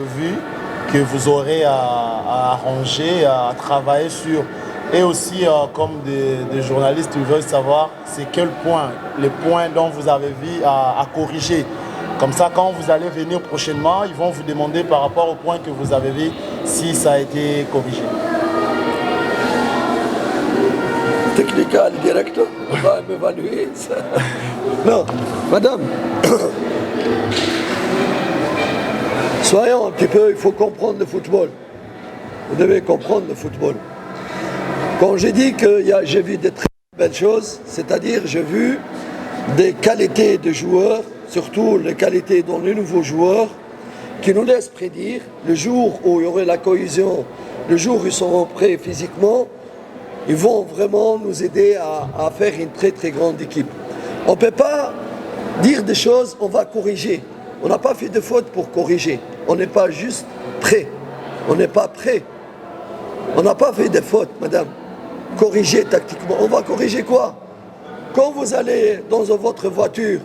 Vu que vous aurez à arranger, à travailler sur. Et aussi, comme des journalistes, ils veulent savoir c'est quel point, les points dont vous avez vu à corriger. Comme ça, quand vous allez venir prochainement, ils vont vous demander par rapport au point que vous avez vu si ça a été corrigé. Technical directeur, on va m'évaluer ça. Non, madame, soyons un petit peu, il faut comprendre le football. Vous devez comprendre le football. Quand j'ai dit que j'ai vu des très belles choses, c'est-à-dire j'ai vu des qualités de joueurs, surtout les qualités dans les nouveaux joueurs, qui nous laissent prédire le jour où il y aurait la cohésion, le jour où ils seront prêts physiquement, ils vont vraiment nous aider à faire une très très grande équipe. On ne peut pas dire des choses, on va corriger. On n'a pas fait de faute pour corriger. On n'est pas juste prêt. On n'est pas prêt. On n'a pas fait de fautes, madame. Corriger tactiquement. On va corriger quoi? Quand vous allez dans votre voiture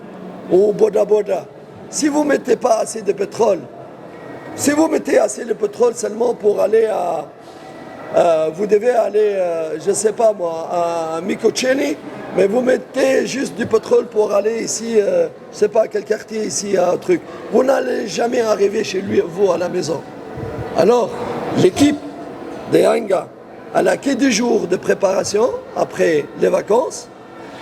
au Boda Boda, si vous ne mettez pas assez de pétrole, si vous mettez assez de pétrole seulement pour aller vous devez aller, je ne sais pas moi, à Mikocheni, mais vous mettez juste du pétrole pour aller ici, je ne sais pas quel quartier ici, un truc. Vous n'allez jamais arriver chez lui, vous, à la maison. Alors, l'équipe des Hanga, elle a que 2 jours de préparation après les vacances.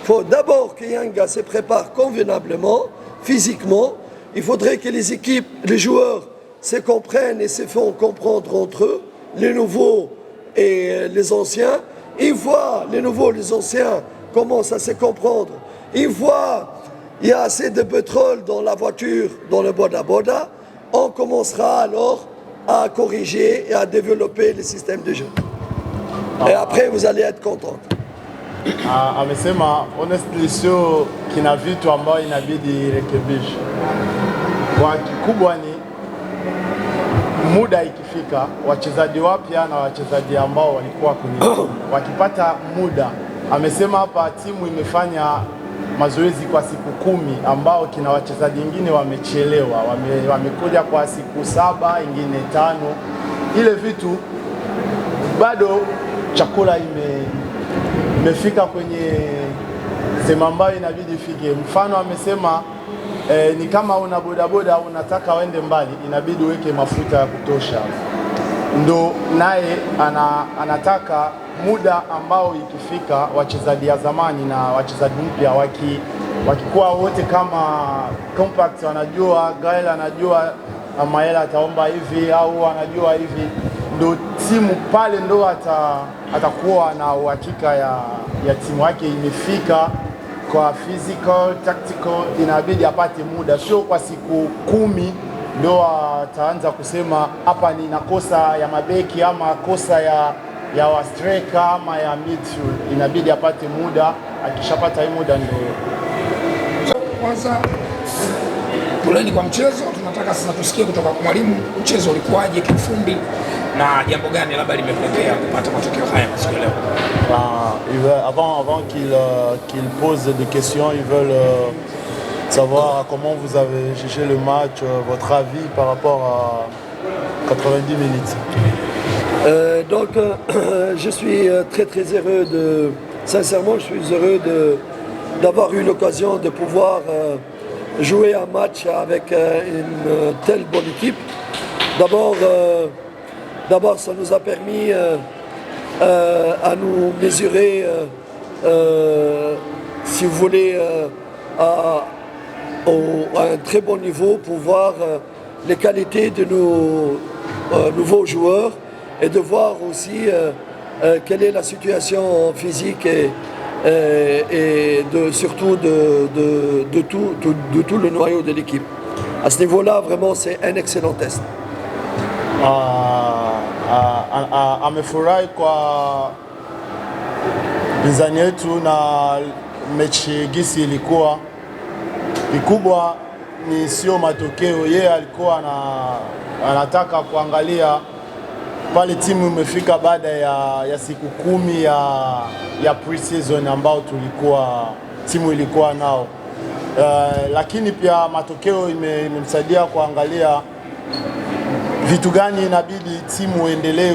Il faut d'abord que Yanga se prépare convenablement, physiquement. Il faudrait que les équipes, les joueurs se comprennent et se font comprendre entre eux, les nouveaux et les anciens. Ils voient les nouveaux, les anciens commencent à se comprendre. Ils voient il y a assez de pétrole dans la voiture, dans le Boda Boda. On commencera alors à corriger et à développer le système de jeu. Et après, vous allez être contents. Amesema honestly sio kina vitu ambayo inabidi irekebishwe. Kwa kikubwa ni muda ikifika, wachezaji wapya na wachezaji ambao walikuwa kwenye wakipata muda. Amesema hapa timu imefanya mazoezi kwa siku 10 ambao kina wachezaji wengine wamechelewa, wamekuja kwa siku 7, ingine 5. Ile vitu bado chakula imefika kwenye sema ambayo inabidi ifike. Mfano amesema ni kama una bodaboda unataka wende mbali, inabidi uweke mafuta ya kutosha. Ndo naye anataka muda ambao ikifika wachezaji ya zamani na wachezaji mpya wakikuwa wote kama compact, wanajua Gael anajua Maela ataomba hivi au anajua hivi, ndo timu pale ndo atakuwa na uhakika ya timu yake imefika kwa physical, tactical. Inabidi apate muda, sio kwa siku 10 ndo ataanza kusema hapa ni nakosa ya mabeki ama kosa ya wa striker ama ya midfield. Inabidi apate muda, akishapata hii muda ndio. Kwanza kuleni kwa mchezo, tunataka sasa tusikie kutoka kwa mwalimu mchezo ulikuwaje kiufundi na jambo gani labda limepelekea kupata matokeo haya kwa siku leo. Avant qu'il pose des questions, ils veulent savoir comment vous avez jugé le match, votre avis par rapport à 90 minutes. Je suis très très heureux sincèrement, je suis heureux d'avoir eu l'occasion de pouvoir jouer un match avec une telle bonne équipe. D'abord, ça nous a permis à nous mesurer, si vous voulez, à un très bon niveau pour voir les qualités de nos nouveaux joueurs et de voir aussi quelle est la situation physique et surtout de tout le noyau de l'équipe. À ce niveau-là, vraiment, c'est un excellent test. Amefurahi kwa pinzani yetu na mechi gisi ilikuwa kikubwa, ni sio matokeo. Yeye alikuwa anataka kuangalia pale timu imefika baada ya siku 10 ya pre-season ambao timu ilikuwa nao. Lakini pia matokeo imemsaidia kuangalia vitu gani inabidi timu endelee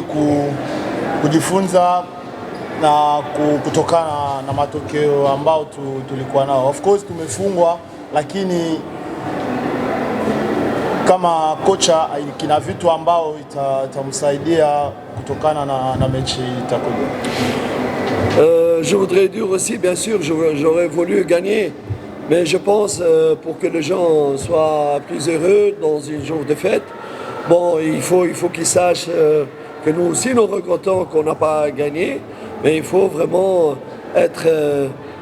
kujifunza na kutokana na matokeo ambao tulikuwa nao. Of course tumefungwa, lakini kama kocha kina vitu ambao itamsaidia kutokana na mechi itakuja. Je voudrais dire aussi, bien sûr, j'aurais voulu gagner, mais je pense pour que les gens soient plus heureux dans une jour de fête, bon, il faut qu'ils sachent que nous aussi nous regrettons qu'on n'a pas gagné, mais il faut vraiment être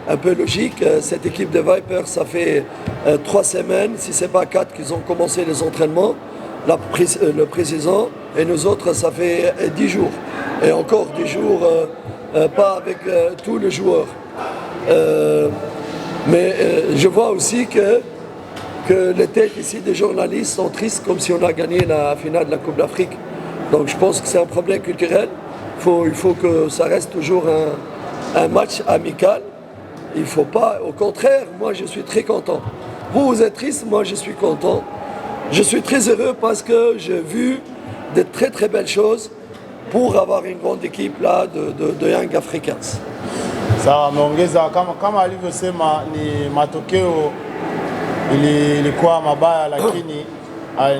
un peu logique. Cette équipe de Vipers, ça fait 3 semaines, si ce n'est pas 4, qu'ils ont commencé les entraînements, le président, et nous autres, ça fait 10 jours. Et encore 10 jours, pas avec tous les joueurs. Mais je vois aussi que les têtes ici des journalistes sont tristes comme si on a gagné la finale de la Coupe d'Afrique. Donc je pense que c'est un problème culturel. Il faut que ça reste toujours un match amical. Il ne faut pas, au contraire, moi je suis très content. Vous êtes triste, moi je suis content. Je suis très heureux parce que j'ai vu de très très belles choses pour avoir une grande équipe là de Young Africans. Sawa, ameongeza kama alivyosema ni matokeo ilikuwa mabaya, lakini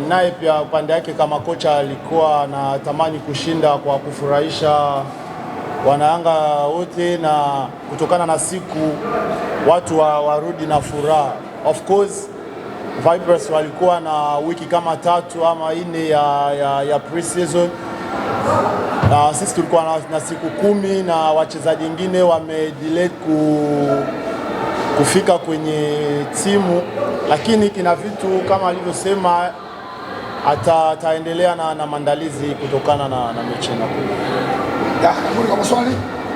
naye pia upande yake kama kocha alikuwa anatamani kushinda kwa kufurahisha wanayanga wote na kutokana na siku watu warudi na furaha. Of course Vipers walikuwa na wiki kama 3 ama 4 ya pre-season. Na sisi tulikuwa na siku 10 na wachezaji wengine wamedelay kufika kwenye timu, lakini kina vitu kama alivyosema ataendelea na maandalizi kutokana na mechi inayokuja. Kama swali